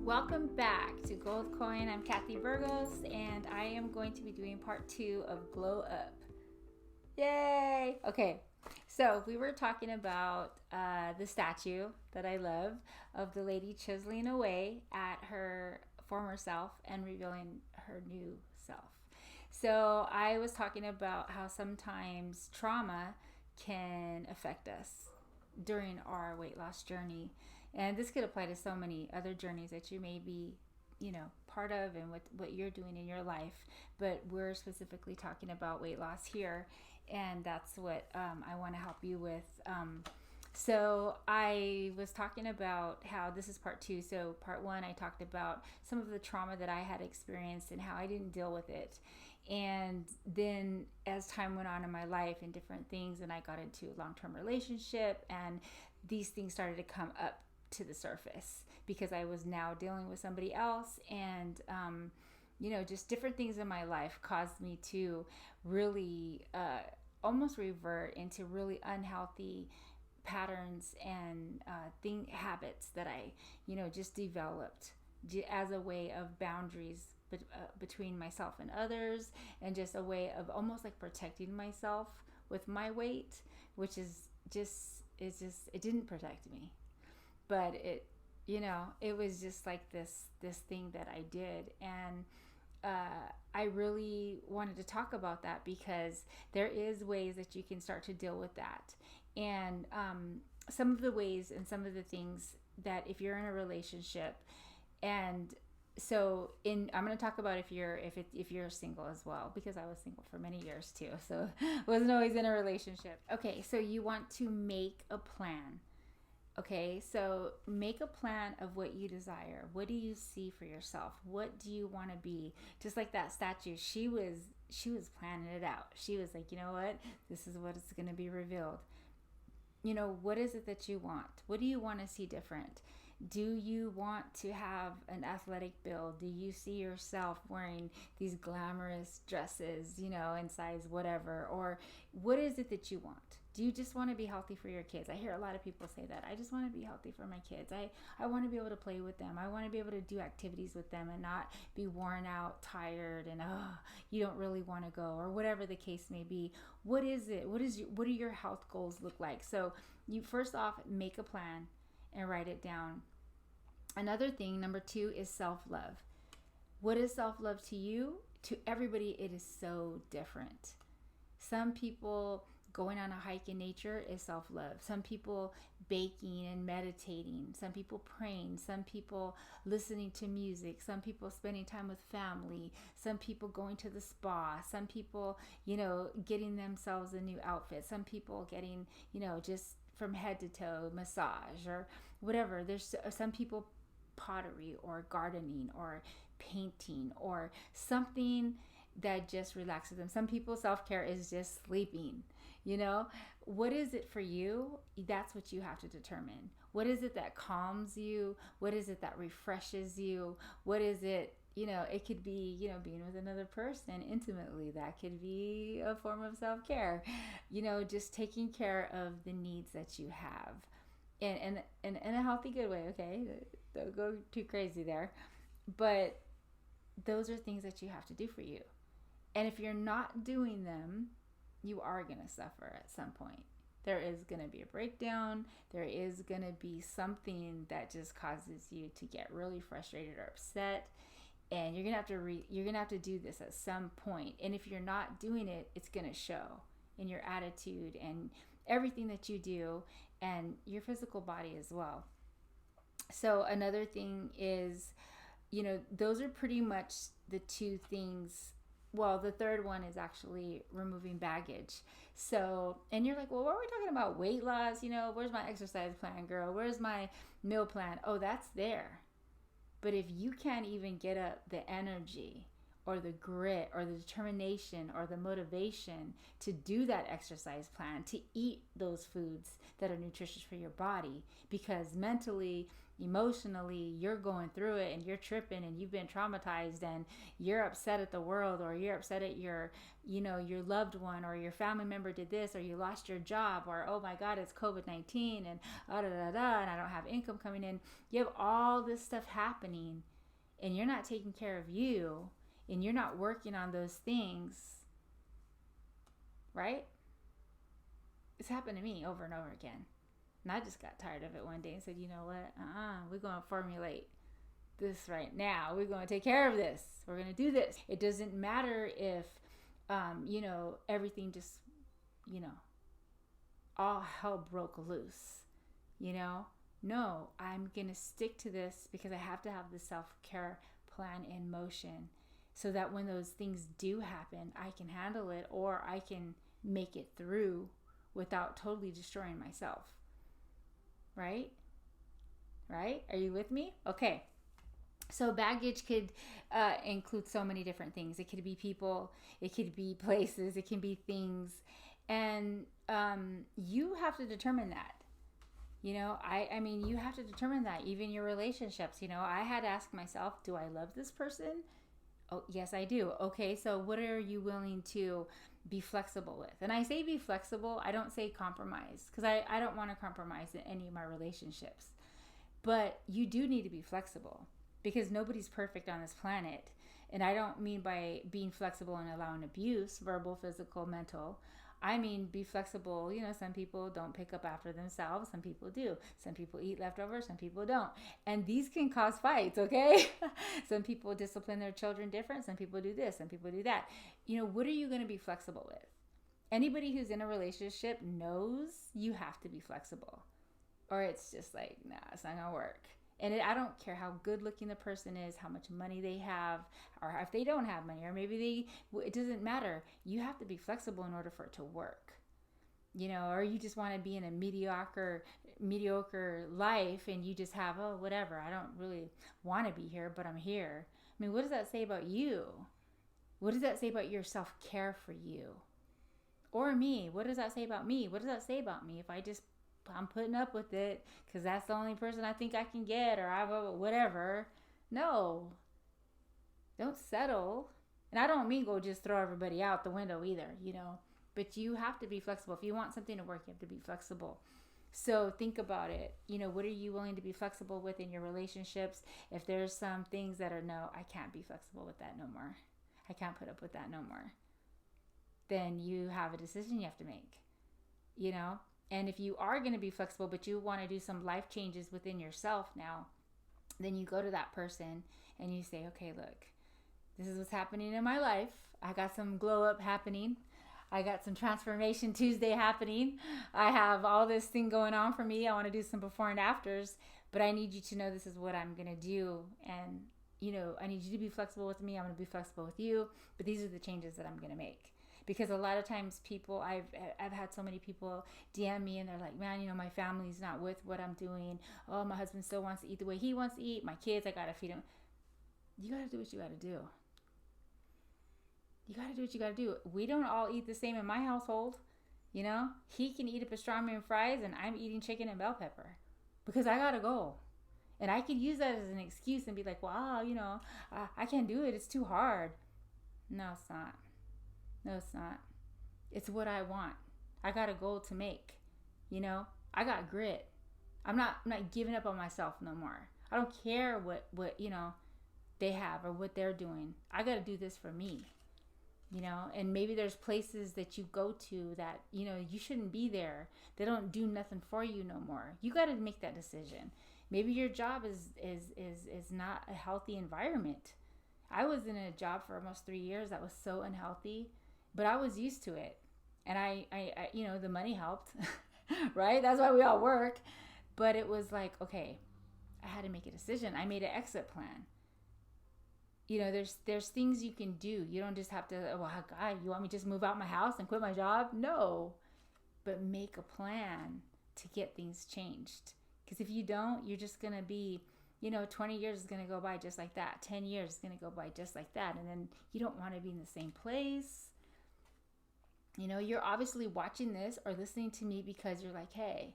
Welcome back to Gold Coin. I'm Kathy Burgos, and I am going to be doing part 2 of Glow Up. Yay! Okay, so we were talking about the statue that I love of the lady chiseling away at her former self and revealing her new self. So I was talking about how sometimes trauma can affect us during our weight loss journey, and this could apply to so many other journeys that you may be part of and what you're doing in your life, but we're specifically talking about weight loss here, and that's what I want to help you with. So I was talking about how this is part 2. So part 1, I talked about some of the trauma that I had experienced and how I didn't deal with it. And then as time went on in my life and different things, and I got into a long-term relationship, and these things started to come up to the surface because I was now dealing with somebody else, and just different things in my life caused me to really almost revert into really unhealthy patterns and habits that I just developed as a way of boundaries between myself and others, and just a way of almost like protecting myself with my weight, which is it didn't protect me, but it was just like this thing that I did. And I really wanted to talk about that because there is ways that you can start to deal with that. And some of the ways and some of the things that if you're in a relationship, and so I'm going to talk about if you're single as well, because I was single for many years too, so wasn't always in a relationship. Okay, so you want to make a plan. Okay, so make a plan of what you desire. What do you see for yourself? What do you want to be? Just like that statue, she was planning it out. She was like, you know what? This is what is going to be revealed. What is it that you want? What do you want to see different? Do you want to have an athletic build? Do you see yourself wearing these glamorous dresses, in size whatever? Or what is it that you want? Do you just want to be healthy for your kids? I hear a lot of people say that. I just want to be healthy for my kids. I want to be able to play with them. I want to be able to do activities with them and not be worn out, tired, and you don't really want to go, or whatever the case may be. What is it? What do your health goals look like? So you first off make a plan and write it down. Another thing, number 2, is self-love. What is self-love to you? To everybody, it is so different. Some people going on a hike in nature is self-love. Some people baking and meditating. Some people praying. Some people listening to music. Some people spending time with family. Some people going to the spa. Some people, getting themselves a new outfit. Some people getting, just from head to toe massage or whatever. There's some people pottery or gardening or painting or something that just relaxes them. Some people self-care is just sleeping. What is it for you? That's what you have to determine. What is it that calms you? What is it that refreshes you? What is it? It could be, being with another person intimately. That could be a form of self-care. Just taking care of the needs that you have. In a healthy, good way, okay? Don't go too crazy there. But those are things that you have to do for you. And if you're not doing them, you are going to suffer at some point. There is going to be a breakdown. There is going to be something that just causes you to get really frustrated or upset. And you're going to have to do this at some point. And if you're not doing it, it's going to show in your attitude and everything that you do, and your physical body as well. So another thing is, those are pretty much the 2 things. Well, the third one is actually removing baggage. So, and you're like, well, what are we talking about? Weight loss? Where's my exercise plan, girl? Where's my meal plan? Oh, that's there. But if you can't even get up the energy or the grit or the determination or the motivation to do that exercise plan, to eat those foods that are nutritious for your body, because mentally, emotionally, you're going through it and you're tripping and you've been traumatized and you're upset at the world, or you're upset at your loved one, or your family member did this, or you lost your job, or oh my god, it's COVID-19 and and I don't have income coming in. You have all this stuff happening and you're not taking care of you, and you're not working on those things, right? It's happened to me over and over again. And I just got tired of it one day and said, you know what? We're going to formulate this right now. We're going to take care of this. We're going to do this. It doesn't matter if, everything just, all hell broke loose, No, I'm going to stick to this because I have to have the self-care plan in motion, so that when those things do happen, I can handle it, or I can make it through without totally destroying myself. Right? Are you with me? Okay. So baggage could include so many different things. It could be people, it could be places, it can be things. And you have to determine that. I mean, you have to determine that. Even your relationships, I had to ask myself, do I love this person? Oh, yes, I do. Okay, so what are you willing to be flexible with? And I say be flexible, I don't say compromise, because I don't want to compromise in any of my relationships. But you do need to be flexible, because nobody's perfect on this planet. And I don't mean by being flexible and allowing abuse, verbal, physical, mental. I mean, be flexible. Some people don't pick up after themselves. Some people do. Some people eat leftovers. Some people don't. And these can cause fights, okay? Some people discipline their children different. Some people do this. Some people do that. What are you going to be flexible with? Anybody who's in a relationship knows you have to be flexible, or it's just like, nah, it's not going to work. And I don't care how good looking the person is, how much money they have, or if they don't have money, or maybe it doesn't matter. You have to be flexible in order for it to work. Or you just want to be in a mediocre life, and you just have, oh, whatever. I don't really want to be here, but I'm here. I mean, what does that say about you? What does that say about your self-care for you? Or me? What does that say about me? What does that say about me if I'm putting up with it because that's the only person I think I can get, or whatever? No, don't settle. And I don't mean go just throw everybody out the window either, but you have to be flexible. If you want something to work, you have to be flexible. So think about it. What are you willing to be flexible with in your relationships? If there's some things that are, no, I can't be flexible with that no more, I can't put up with that no more, then you have a decision you have to make, And if you are going to be flexible, but you want to do some life changes within yourself now, then you go to that person and you say, okay, look, this is what's happening in my life. I got some glow up happening. I got some transformation Tuesday happening. I have all this thing going on for me. I want to do some before and afters, but I need you to know this is what I'm going to do. And, I need you to be flexible with me. I'm going to be flexible with you, but these are the changes that I'm going to make. Because a lot of times people, I've had so many people DM me and they're like, man, my family's not with what I'm doing. Oh, my husband still wants to eat the way he wants to eat. My kids, I got to feed them. You got to do what you got to do. You got to do what you got to do. We don't all eat the same in my household. He can eat a pastrami and fries and I'm eating chicken and bell pepper because I got to go. And I could use that as an excuse and be like, wow, I can't do it. It's too hard. No, it's not. No, it's not. It's what I want. I got a goal to make. I got grit. I'm not giving up on myself no more. I don't care what they have or what they're doing. I got to do this for me. And maybe there's places that you go to that, you shouldn't be there. They don't do nothing for you no more. You got to make that decision. Maybe your job is not a healthy environment. I was in a job for almost 3 years that was so unhealthy, but I was used to it. And I the money helped, right? That's why we all work. But it was like, okay, I had to make a decision. I made an exit plan. There's things you can do. You don't just have to, oh, God, you want me to just move out my house and quit my job? No. But make a plan to get things changed. Because if you don't, you're just going to be 20 years is going to go by just like that. 10 years is going to go by just like that. And then you don't want to be in the same place. You're obviously watching this or listening to me because you're like, hey,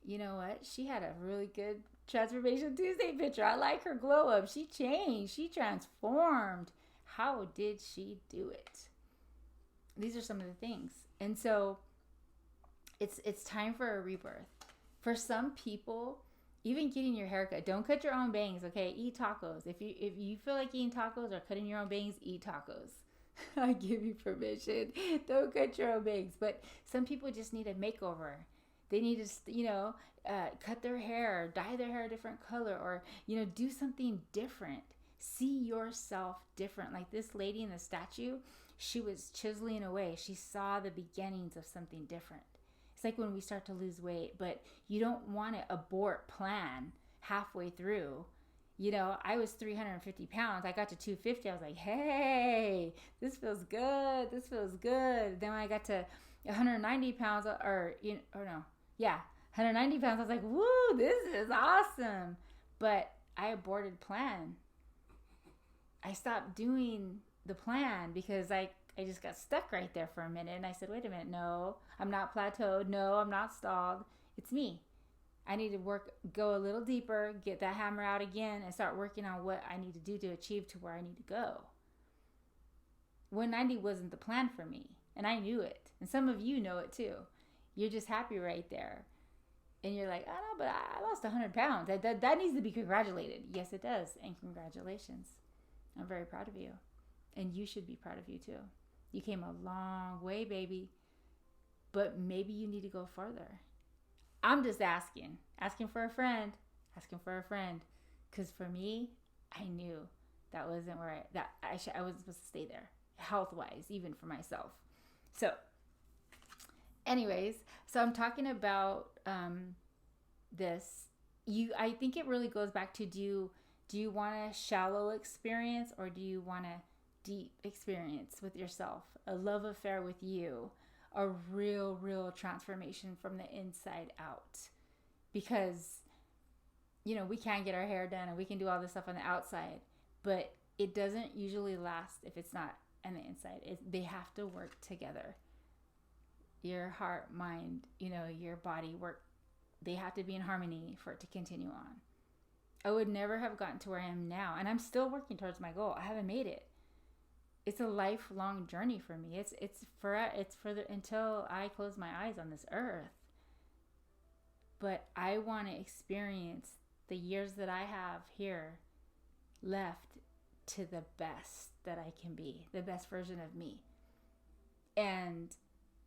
you know what? She had a really good Transformation Tuesday picture. I like her glow up. She changed. She transformed. How did she do it? These are some of the things. And so it's time for a rebirth. For some people, even getting your hair cut, don't cut your own bangs, okay? Eat tacos. If you feel like eating tacos or cutting your own bangs, eat tacos. I give you permission. Don't cut your own bangs. But some people just need a makeover. They need to, cut their hair, dye their hair a different color, or, do something different. See yourself different. Like this lady in the statue, she was chiseling away. She saw the beginnings of something different. It's like when we start to lose weight, but you don't want to abort plan halfway through. I was 350 pounds. I got to 250. I was like, hey, this feels good. This feels good. Then when I got to 190 pounds, 190 pounds, I was like, woo, this is awesome. But I aborted plan. I stopped doing the plan because I just got stuck right there for a minute. And I said, wait a minute, no, I'm not plateaued. No, I'm not stalled. It's me. I need to go a little deeper, get that hammer out again, and start working on what I need to do to achieve to where I need to go. 190 wasn't the plan for me, and I knew it. And some of you know it too. You're just happy right there. And you're like, I know, but I lost 100 pounds. That needs to be congratulated. Yes, it does. And congratulations. I'm very proud of you. And you should be proud of you too. You came a long way, baby. But maybe you need to go further. I'm just asking for a friend, because for me, I knew that wasn't where I wasn't supposed to stay there, health-wise, even for myself. So, anyways, I'm talking about this. I think it really goes back to do you want a shallow experience or do you want a deep experience with yourself, a love affair with you? A real transformation from the inside out. Because, we can get our hair done and we can do all this stuff on the outside, but it doesn't usually last if it's not on the inside. They have to work together. Your heart, mind, your body work. They have to be in harmony for it to continue on. I would never have gotten to where I am now, and I'm still working towards my goal. I haven't made it. It's a lifelong journey for me. It's until I close my eyes on this earth. But I want to experience the years that I have here left to the best that I can be, the best version of me. And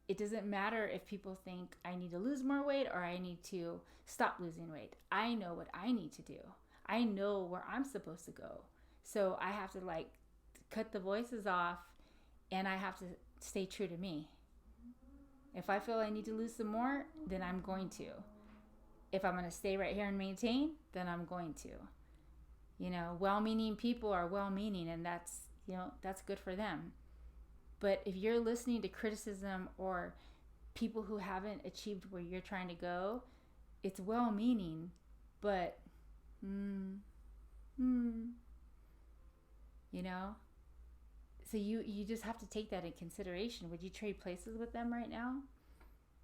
it doesn't matter if people think I need to lose more weight or I need to stop losing weight. I know what I need to do. I know where I'm supposed to go. So I have to cut the voices off, and I have to stay true to me. If I feel I need to lose some more, then I'm going to. If I'm going to stay right here and maintain, then I'm going to. Well-meaning people are well-meaning, and that's good for them. But if you're listening to criticism or people who haven't achieved where you're trying to go, it's well-meaning, but So you just have to take that in consideration. Would you trade places with them right now?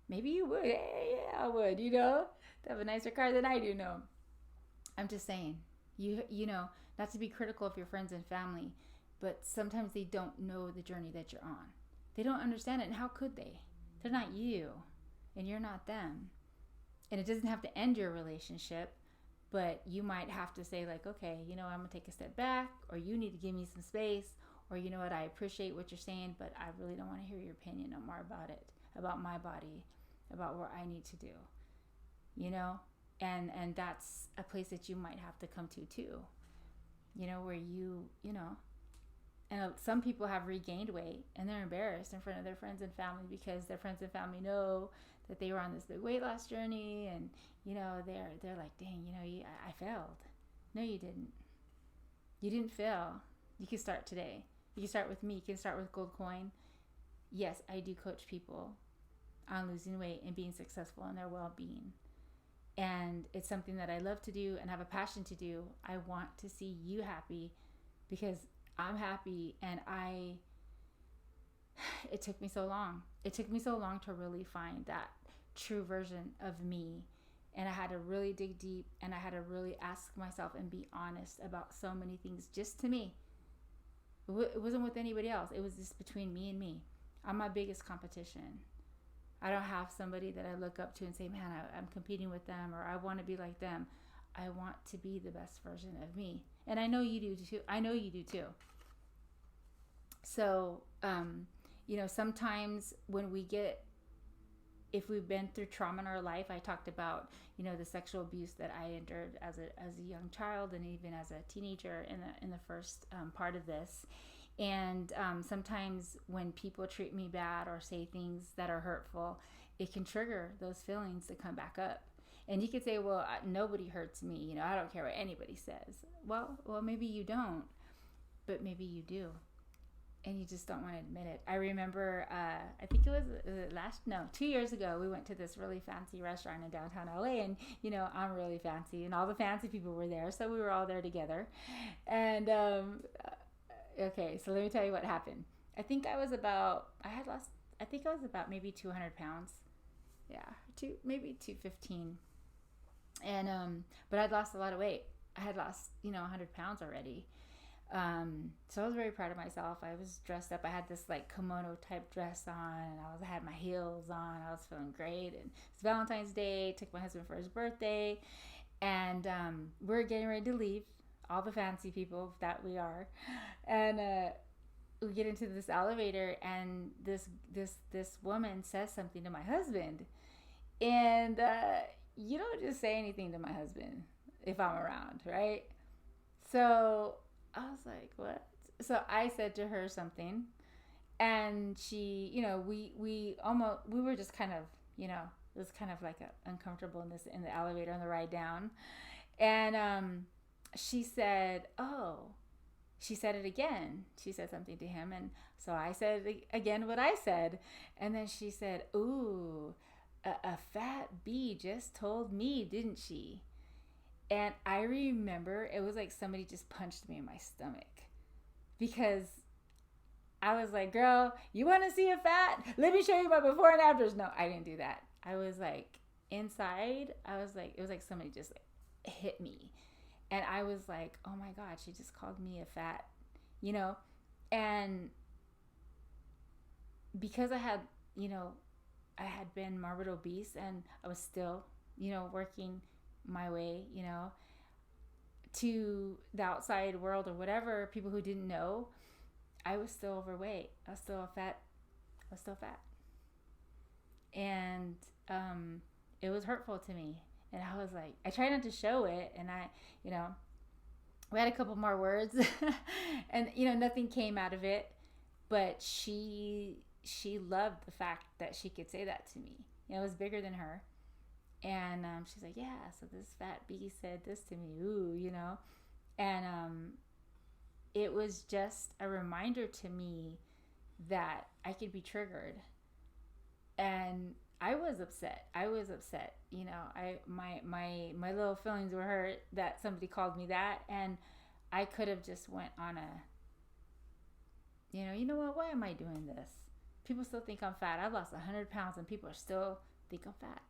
Maybe you would. Hey, yeah, I would, They have a nicer car than I do, no. I'm just saying, not to be critical of your friends and family, but sometimes they don't know the journey that you're on. They don't understand it, and how could they? They're not you, and you're not them. And it doesn't have to end your relationship, but you might have to say okay, I'm going to take a step back, or you need to give me some space, or you know what, I appreciate what you're saying, but I really don't want to hear your opinion no more about it, about my body, about what I need to do, and that's a place that you might have to come to too, where and some people have regained weight and they're embarrassed in front of their friends and family because their friends and family know that they were on this big weight loss journey, and they're like, dang, I failed. No, you didn't. You didn't fail. You can start today. You can start with me. You can start with Gold Coin. Yes, I do coach people on losing weight and being successful in their well-being. and it's something that I love to do and have a passion to do. I want to see you happy because I'm happy, and it took me so long. It took me so long to really find that true version of me. And I had to really dig deep, and I had to really ask myself and be honest about so many things just to me. It wasn't with anybody else. It was just between me and me. I'm my biggest competition. I don't have somebody that I look up to and say, man, I'm competing with them, or I want to be like them. I want to be the best version of me. And I know you do too. I know you do too. So, sometimes when if we've been through trauma in our life, I talked about, the sexual abuse that I endured as a young child, and even as a teenager in the first part of this. And sometimes when people treat me bad or say things that are hurtful, it can trigger those feelings to come back up. And you could say, well, nobody hurts me. I don't care what anybody says. Well, maybe you don't, but maybe you do. And you just don't want to admit it. I remember, I think it was 2 years ago, we went to this really fancy restaurant in downtown LA, and, I'm really fancy, and all the fancy people were there, so we were all there together. And, okay, so let me tell you what happened. I think I was about maybe 200 pounds. Yeah, maybe 215. And, but I'd lost a lot of weight. I had lost, 100 pounds already. So I was very proud of myself. I was dressed up. I had this like kimono type dress on, and I had my heels on. I was feeling great. And it's Valentine's Day. Took my husband for his birthday, and we're getting ready to leave. All the fancy people that we are, and we get into this elevator, and this woman says something to my husband, and you don't just say anything to my husband if I'm around, right? So I was like, what? So I said to her something, and she, we were just kind of, it was kind of like a uncomfortableness in the elevator on the ride down. And she said, she said it again. She said something to him. And so I said again what I said. And then she said, ooh, a fat bee just told me, didn't she? And I remember it was like somebody just punched me in my stomach, because I was like, girl, you want to see a fat? Let me show you my before and afters. No, I didn't do that. I was like, inside, I was like, it was like somebody just like hit me. And I was like, oh my God, she just called me a fat, and because I had been morbid obese, and I was still, working my way, to the outside world or whatever, people who didn't know, I was still overweight. I was still fat. And it was hurtful to me. And I was like, I tried not to show it. And we had a couple more words and, nothing came out of it. But she loved the fact that she could say that to me. It was bigger than her. And she's like, yeah, so this fat bee said this to me, ooh, And it was just a reminder to me that I could be triggered. And I was upset. My little feelings were hurt that somebody called me that. And I could have just went on you know what, why am I doing this? People still think I'm fat. I've lost 100 pounds and people still think I'm fat.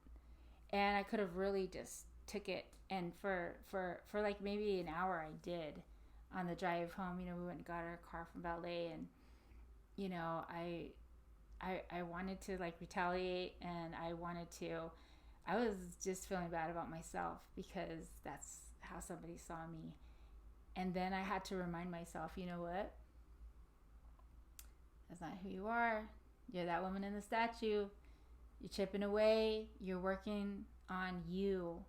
And I could have really just took it, and for like maybe an hour I did on the drive home. We went and got our car from ballet, and I wanted to like retaliate, and I was just feeling bad about myself because that's how somebody saw me. And then I had to remind myself, you know what? That's not who you are. You're that woman in the statue. You're chipping away, you're working on you.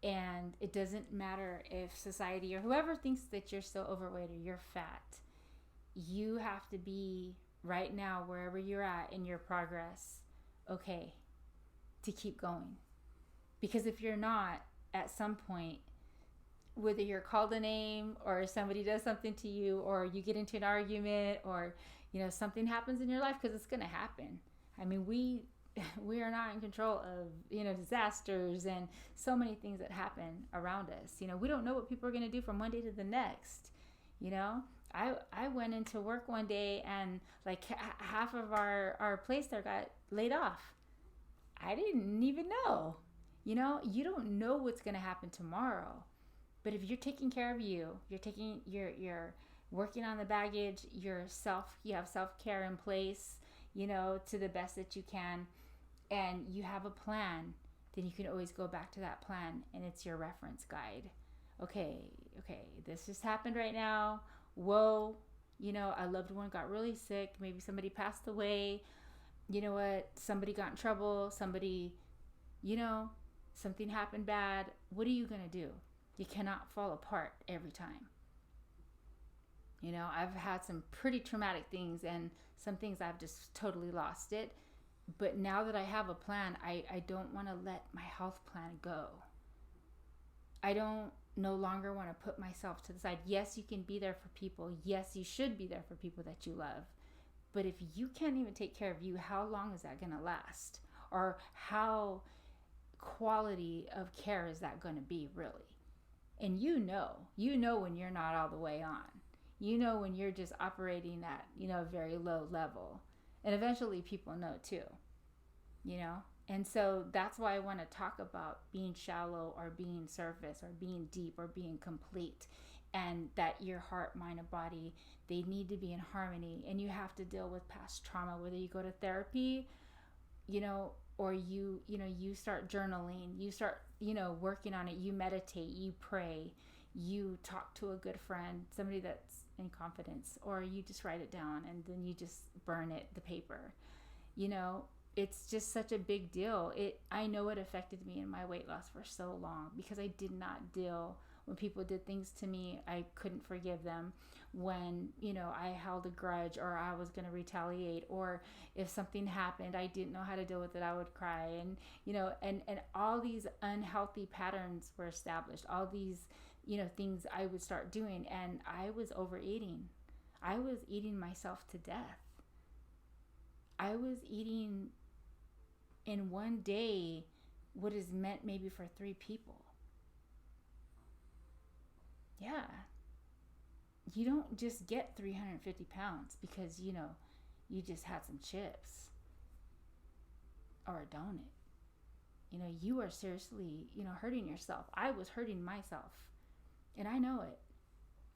And it doesn't matter if society or whoever thinks that you're still overweight or you're fat. You have to be right now, wherever you're at in your progress, okay, to keep going. Because if you're not, at some point, whether you're called a name or somebody does something to you or you get into an argument or, something happens in your life, because it's going to happen. I mean, we we are not in control of, disasters and so many things that happen around us. We don't know what people are going to do from one day to the next. you know I went into work one day, and like half of our place there got laid off. I didn't even know. You don't know what's going to happen tomorrow. But if you're taking care of you, you're working on the baggage, you have self-care in place, to the best that you can, and you have a plan, then you can always go back to that plan, and it's your reference guide. Okay, this just happened right now. Whoa, a loved one got really sick. Maybe somebody passed away. You know what? Somebody got in trouble. You know, something happened bad. What are you going to do? You cannot fall apart every time. I've had some pretty traumatic things, and some things I've just totally lost it. But now that I have a plan, I don't want to let my health plan go. I don't no longer want to put myself to the side. Yes, you can be there for people. Yes, you should be there for people that you love. But if you can't even take care of you, how long is that going to last? Or how quality of care is that going to be, really? And you know when you're not all the way on. When you're just operating at, a very low level. And eventually people know too, And so that's why I want to talk about being shallow or being surface or being deep or being complete. And that your heart, mind, and body, they need to be in harmony. And you have to deal with past trauma, whether you go to therapy, or you start journaling, you start, working on it, you meditate, you pray, you talk to a good friend, somebody that's in confidence, or you just write it down and then you just burn the paper. It's just such a big deal. I know it affected me in my weight loss for so long, because I did not deal when people did things to me. I couldn't forgive them. When, I held a grudge, or I was going to retaliate, or if something happened, I didn't know how to deal with it, I would cry. And, and all these unhealthy patterns were established. All these, things I would start doing, and I was overeating. I was eating myself to death. I was eating in one day what is meant maybe for 3 people. Yeah. You don't just get 350 pounds because, you just had some chips or a donut. You are seriously, hurting yourself. I was hurting myself, and I know it.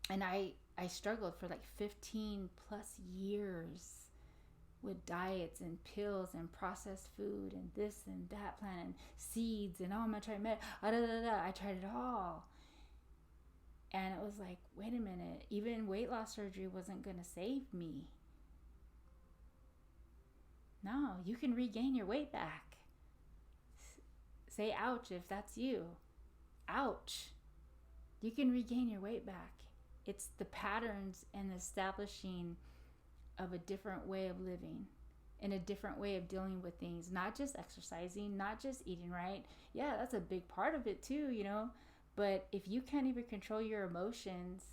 And I struggled for like 15 plus years with diets and pills and processed food and this and that plan and seeds and I'm gonna try I tried it all. And it was like, wait a minute, even weight loss surgery wasn't gonna save me. No, you can regain your weight back. Say ouch if that's you. Ouch. You can regain your weight back. It's the patterns and establishing of a different way of living and a different way of dealing with things, not just exercising, not just eating right. Yeah, that's a big part of it too, but if you can't even control your emotions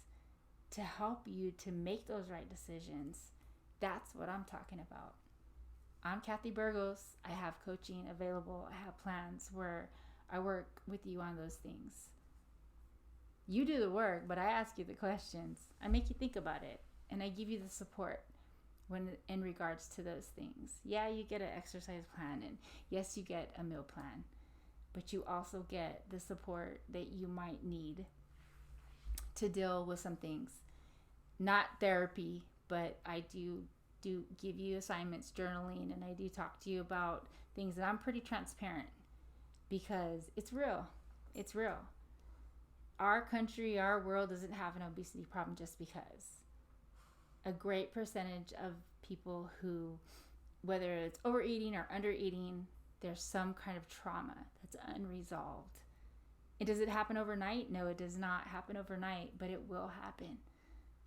to help you to make those right decisions, that's what I'm talking about. I'm Kathy Burgos. I have coaching available. I have plans where I work with you on those things. You do the work, but I ask you the questions. I make you think about it, and I give you the support when in regards to those things. Yeah, you get an exercise plan, and yes, you get a meal plan, but you also get the support that you might need to deal with some things. Not therapy, but I do give you assignments, journaling, and I do talk to you about things, and I'm pretty transparent because it's real. It's real. Our country, our world doesn't have an obesity problem just because. A great percentage of people who, whether it's overeating or undereating, there's some kind of trauma that's unresolved. And does it happen overnight? No, it does not happen overnight, but it will happen.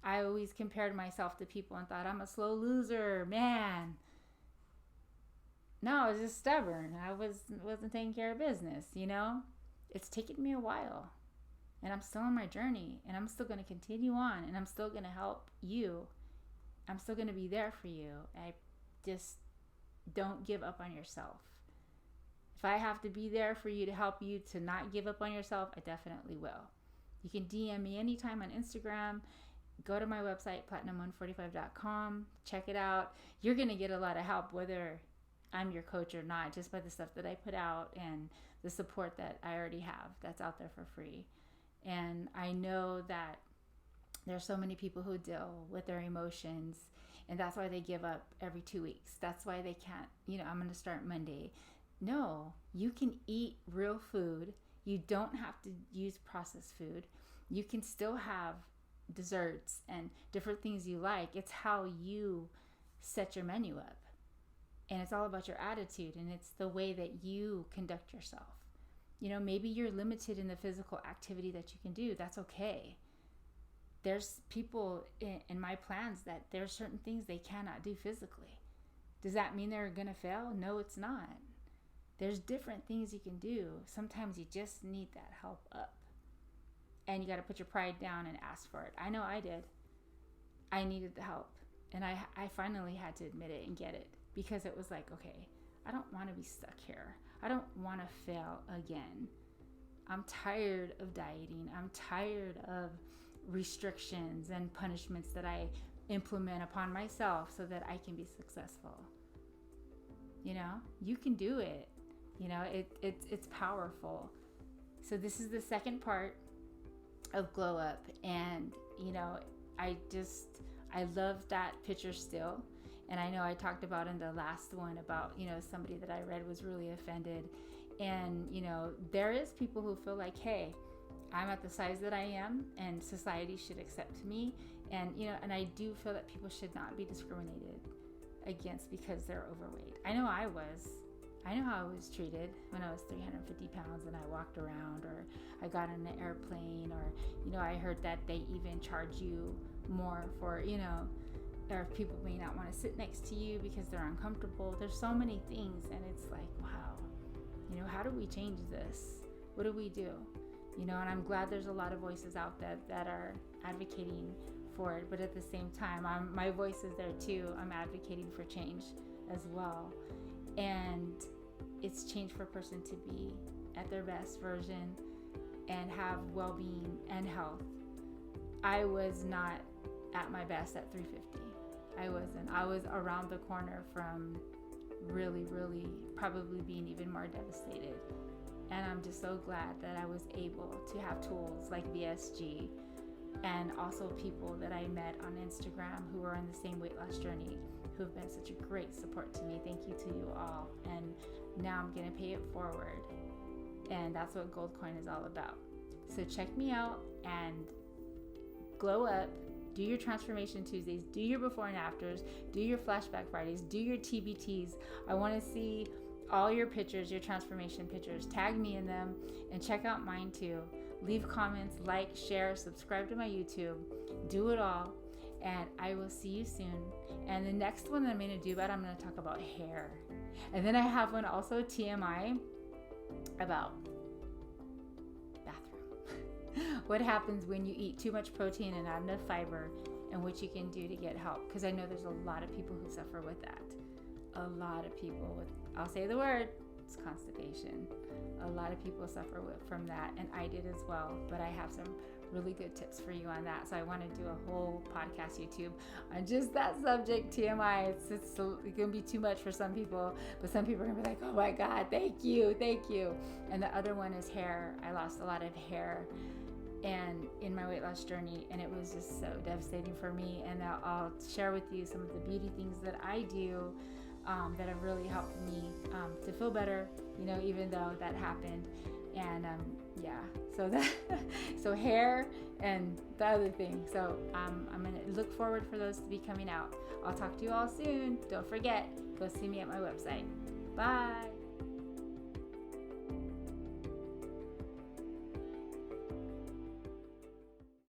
I always compared myself to people and thought, I'm a slow loser, man. No, I was just stubborn. I wasn't taking care of business, It's taken me a while. And I'm still on my journey, and I'm still going to continue on, and I'm still going to help you. I'm still going to be there for you. I just don't give up on yourself. If I have to be there for you to help you to not give up on yourself, I definitely will. You can DM me anytime on Instagram. Go to my website, platinum145.com. Check it out. You're going to get a lot of help, whether I'm your coach or not, just by the stuff that I put out and the support that I already have that's out there for free. And I know that there's so many people who deal with their emotions, and that's why they give up every 2 weeks. That's why they can't, I'm going to start Monday. No, you can eat real food. You don't have to use processed food. You can still have desserts and different things you like. It's how you set your menu up. And it's all about your attitude, and it's the way that you conduct yourself. Maybe you're limited in the physical activity that you can do. That's okay. There's people in my plans that there's certain things they cannot do physically. Does that mean they're going to fail? No, it's not. There's different things you can do. Sometimes you just need that help up. And you got to put your pride down and ask for it. I know I did. I needed the help. And I finally had to admit it and get it. Because it was like, okay, I don't want to be stuck here. I don't want to fail again. I'm tired of dieting. I'm tired of restrictions and punishments that I implement upon myself so that I can be successful. You can do it. It's powerful. So this is the second part of Glow Up. And, I love that picture still. And I know I talked about in the last one about, somebody that I read was really offended. And, there is people who feel like, hey, I'm at the size that I am and society should accept me. And, and I do feel that people should not be discriminated against because they're overweight. I know I was. I know how I was treated when I was 350 pounds and I walked around, or I got in an airplane, or, I heard that they even charge you more for, or people may not want to sit next to you because they're uncomfortable. There's so many things, and it's like, wow, how do we change this? What do we do? And I'm glad there's a lot of voices out there that are advocating for it, but at the same time, my voice is there too. I'm advocating for change as well. And it's change for a person to be at their best version and have well-being and health. I was not at my best at 350. I wasn't. I was around the corner from really, really probably being even more devastated. And I'm just so glad that I was able to have tools like VSG, and also people that I met on Instagram who are on the same weight loss journey, who have been such a great support to me. Thank you to you all. And now I'm going to pay it forward. And that's what Gold Coin is all about. So check me out and glow up. Do your Transformation Tuesdays. Do your before and afters. Do your Flashback Fridays. Do your TBTs. I want to see all your pictures, your transformation pictures. Tag me in them and check out mine too. Leave comments, like, share, subscribe to my YouTube. Do it all. And I will see you soon. And the next one that I'm going to do about, I'm going to talk about hair. And then I have one also, TMI, about bathroom. What happens when you eat too much protein and not enough fiber, and what you can do to get help. Because I know there's a lot of people who suffer with that. A lot of people with, I'll say the word, it's constipation. A lot of people suffer from that, and I did as well. But I have some really good tips for you on that. So I want to do a whole podcast YouTube on just that subject, TMI. It's going to be too much for some people, but some people are going to be like, oh my God, thank you. And the other one is hair. I lost a lot of hair and in my weight loss journey, and it was just so devastating for me. And I'll share with you some of the beauty things that I do that have really helped me to feel better, even though that happened. And so hair and the other thing. So I'm gonna look forward for those to be coming out. I'll talk to you all soon. Don't forget, go see me at my website. Bye.